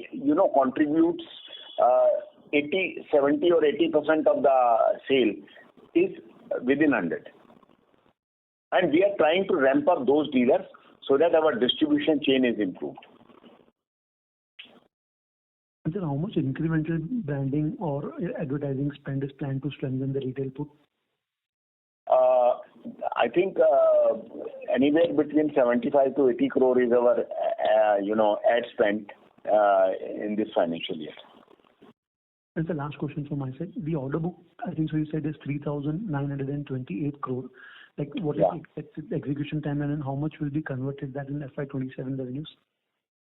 contributes 70 or 80% of the sale is within 100. And we are trying to ramp up those dealers so that our distribution chain is improved. And then how much incremental branding or advertising spend is planned to strengthen the retail put? I think anywhere between 75 to 80 crore is our ad spend in this financial year. And the last question from my side. The order book, I think so you said is 3,928 crore. Like, what is the expected execution timeline, and how much will be converted that in FY27 revenues?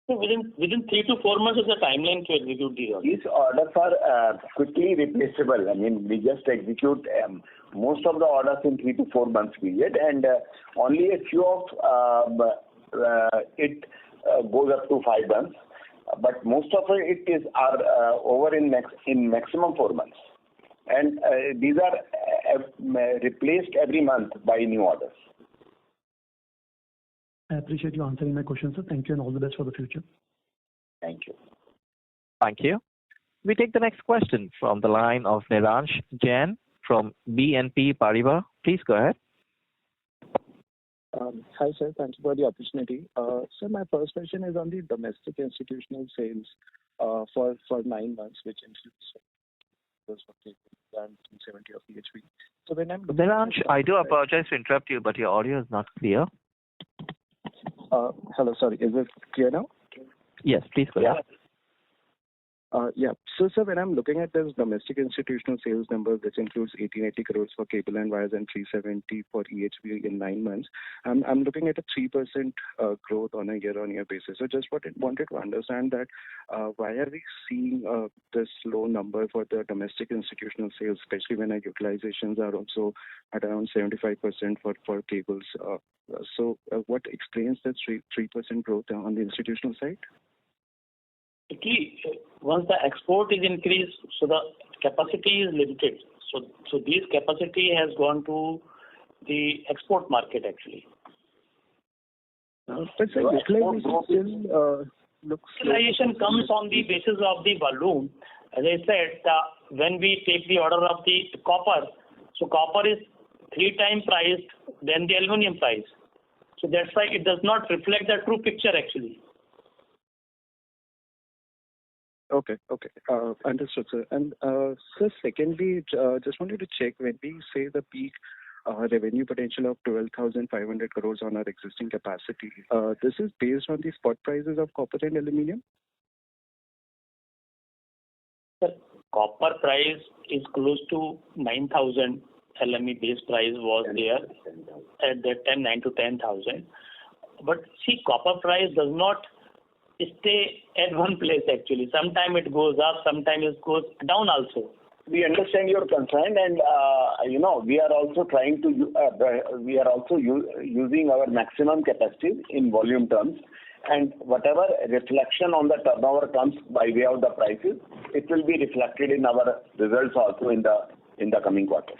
So within 3 to 4 months is the timeline to execute these orders. These orders are quickly replaceable. I mean, we just execute most of the orders in 3 to 4 months period, and only a few of it goes up to 5 months. But most of it are over in maximum 4 months, and these are replaced every month by new orders. I appreciate you answering my question, sir. Thank you, and all the best for the future. Thank you. Thank you. We take the next question from the line of Niransh Jain from BNP Paribas. Please go ahead. Hi, sir. Thank you for the opportunity. Sir, my first question is on the domestic institutional sales for 9 months, which includes and 270 of EHV. So when I'm Niransh, I do apologize to interrupt you, but your audio is not clear. Hello, sorry. Is it clear now? Yes, please go ahead. Yeah. So, sir, when I'm looking at this domestic institutional sales number, which includes 1880 crores for cable and wires and 370 for EHV in 9 months, I'm looking at a 3% growth on a year-on-year basis. So, just wanted to understand that why are we seeing this low number for the domestic institutional sales, especially when our utilizations are also at around 75% for cables. So, what explains the 3% growth on the institutional side? Once the export is increased, so the capacity is limited. So this capacity has gone to the export market actually. But sir, utilization utilization comes on the basis of the volume. As I said, when we take the order of the copper, so copper is 3 times priced than the aluminum price. So that's why it does not reflect the true picture actually. Okay. Understood, sir. And sir, secondly, just wanted to check, when we say the peak revenue potential of 12,500 crores on our existing capacity, this is based on the spot prices of copper and aluminium? The copper price is close to 9,000. LME base price was there at that time, 9 to 10,000. But see, copper price does not stay at one place actually. Sometimes it goes up, sometimes it goes down also. We understand your concern, and we are also trying to using our maximum capacity in volume terms, and whatever reflection on the turnover comes by way of the prices, it will be reflected in our results also in the coming quarters.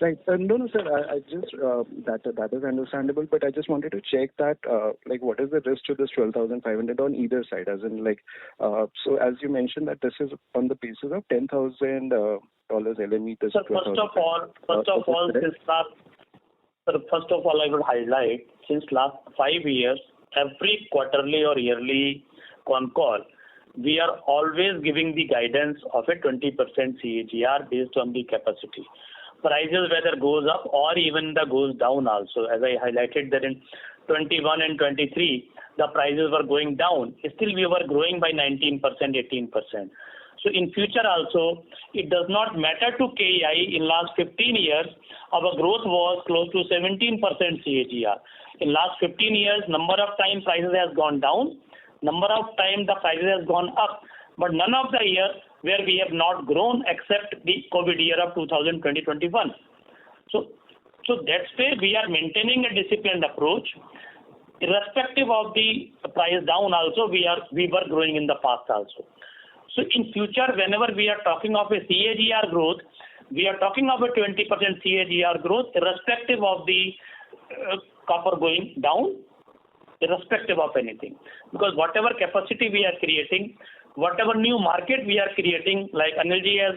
Right. No, sir. I just that is understandable, but I just wanted to check that what is the risk to this 12,500 on either side, as in so as you mentioned that this is on the basis of $10,000 LME. So first of all, I would highlight, since last 5 years, every quarterly or yearly con call, we are always giving the guidance of a 20% CAGR based on the capacity. Prices whether goes up or even the goes down also. As I highlighted that in 21 and 23, the prices were going down. Still we were growing by 19%, 18%. So in future also, it does not matter to KEI. In last 15 years, our growth was close to 17% CAGR. In last 15 years, number of time prices has gone down, number of time the prices has gone up, but none of the year where we have not grown except the COVID year of 2020-21. So that's why we are maintaining a disciplined approach. Irrespective of the price down also, we were growing in the past also. So in future, whenever we are talking of a CAGR growth, we are talking of a 20% CAGR growth irrespective of the copper going down, irrespective of anything. Because whatever capacity we are creating, whatever new market we are creating, like Anilji has,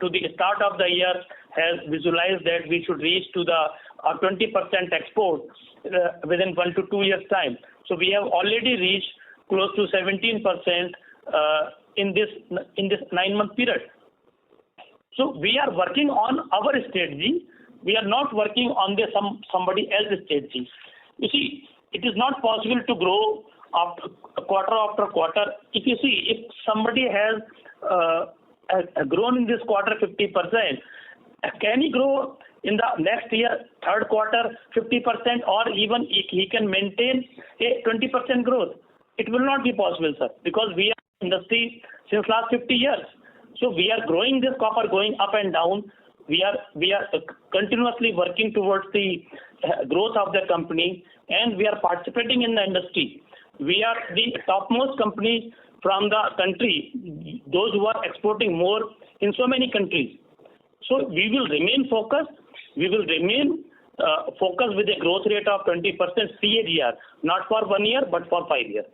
to the start of the year, has visualized that we should reach to the 20% export within 1 to 2 years time. So we have already reached close to 17% in this 9-month period. So we are working on our strategy. We are not working on somebody else's strategy. You see, it is not possible to grow quarter after quarter. If you see, if somebody has grown in this quarter 50%. Can he grow in the next year, third quarter, 50%, or even he can maintain a 20% growth? It will not be possible, sir, because we are in the industry since last 50 years. So we are growing this copper, going up and down. We are continuously working towards the growth of the company, and we are participating in the industry. We are the topmost company from the country, those who are exporting more in so many countries. So we will remain focused. We will remain focused with a growth rate of 20% CAGR, not for 1 year, but for 5 years.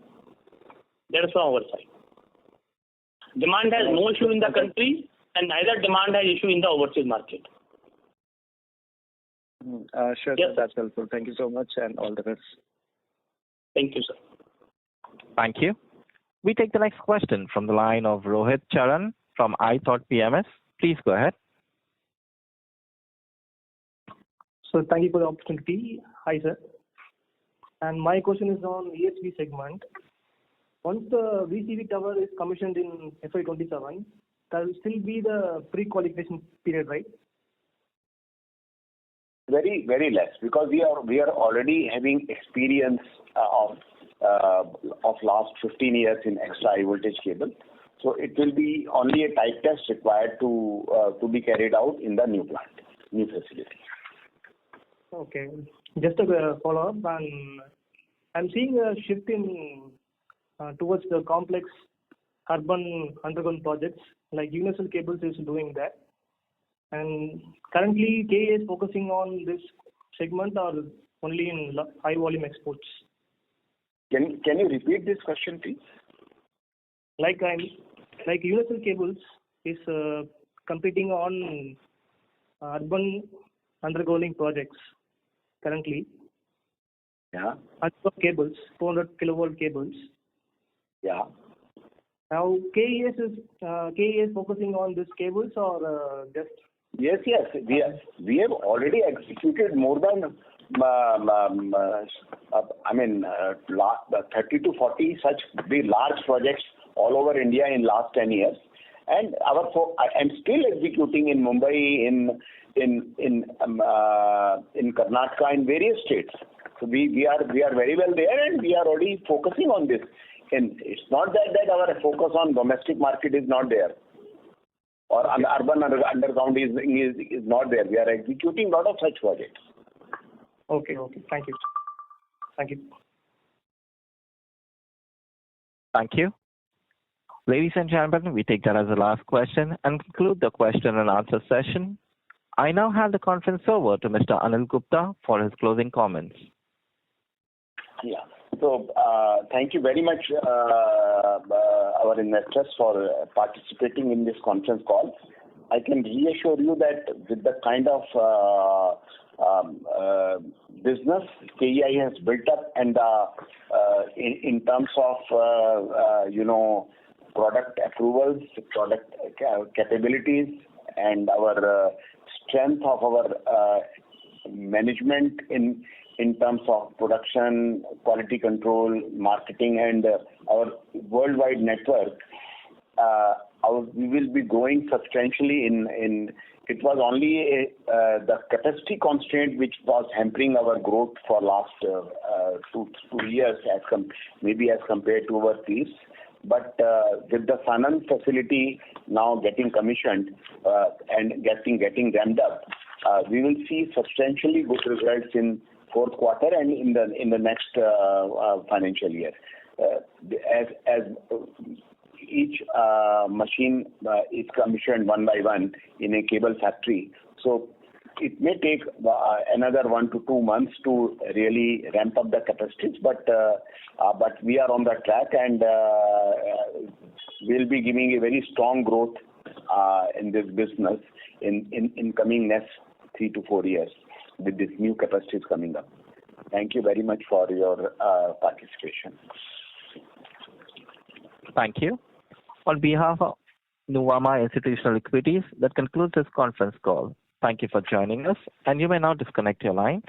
That is from our side. Demand has no issue in the country, and neither demand has issue in the overseas market. Sure, yes. Sir, that's helpful. Thank you so much, and all the best. Thank you, sir. Thank you. We take the next question from the line of Rohit Charan from iThought PMS. Please go ahead. So thank you for the opportunity. Hi, sir. And my question is on EHV segment. Once the VCV tower is commissioned in FY27, there will still be the pre-qualification period, right? Very, very less, because we are already having experience of last 15 years in extra high voltage cable. So it will be only a type test required to be carried out in the new plant, new facility. Okay. Just a follow-up, and I'm seeing a shift in towards the complex urban underground projects, like Universal Cables is doing that. And currently, KEI is focusing on this segment or only in high volume exports? Can you repeat this question, please? Like Universal Cables is competing on urban undergrounding projects currently. Yeah. Underground cables, 400 kilovolt cables. Yeah. Now KEI is focusing on these cables or just? Yes. We have already executed more than 30 to 40 such big large projects all over India in last 10 years, and I'm still executing in Mumbai, in Karnataka, in various states. So we are very well there, and we are already focusing on this. And it's not that our focus on domestic market is not there, or urban underground is not there. We are executing a lot of such projects. Okay. Thank you. Thank you. Ladies and gentlemen, we take that as the last question and conclude the question and answer session. I now hand the conference over to Mr. Anil Gupta for his closing comments. Yeah. So thank you very much, our investors, for participating in this conference call. I can reassure you that with the kind of business KEI has built up, and in terms of product approvals, product capabilities, and our strength of our management in terms of production, quality control, marketing, and our worldwide network, we will be growing substantially in it was only the capacity constraint which was hampering our growth for last 2 years maybe as compared to our peers. But with the Sanand facility now getting commissioned and getting ramped up, we will see substantially good results in fourth quarter and in the next financial year. As each machine is commissioned one by one in a cable factory, so it may take another 1 to 2 months to really ramp up the capacities, but we are on the track, and we'll be giving a very strong growth in this business in coming next 3 to 4 years with this new capacities coming up. Thank you very much for your participation. Thank you. On behalf of Nuvama Institutional Equities, that concludes this conference call. Thank you for joining us, and you may now disconnect your lines.